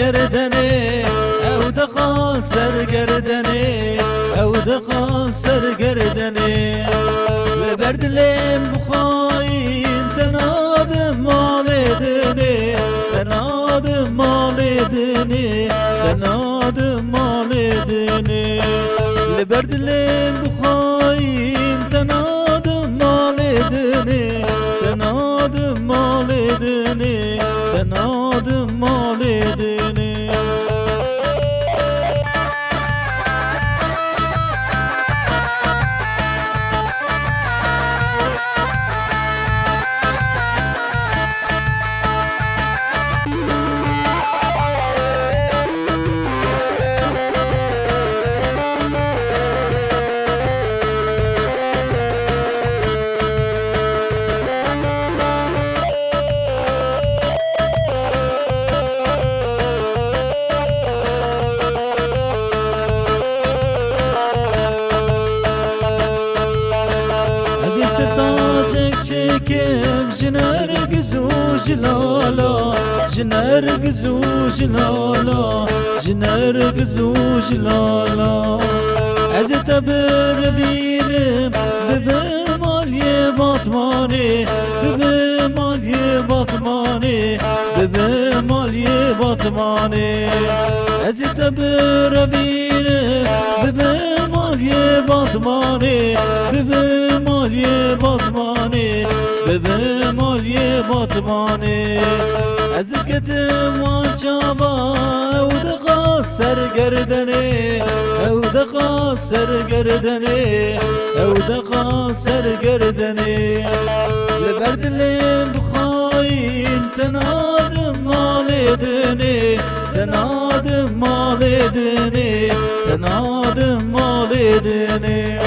سرگردنه او دقا سرگردنه او دقا سرگردنه لبردلم بخاین تناد مال دنه تناد مال دنه تناد مال دنه لبردلم بخاین تناد مال دنه تناد مال دنه تناد مال دنه كم جنرقز وجلالا جنرقز وجلالا جنرقز وجلالا عزت بربينم ببمالي بطماني ببمالي بطماني ببمالي بطماني عزت بربينم ببمالي بطماني ببمالي بطماني ببمالي بطماني عزت ما شابا ودقا سرگردنه او دقا سرگردنه او دقا سرگردنه لبردلم بخاین تناد مال دنه تناد مال دنه تناد مال دنه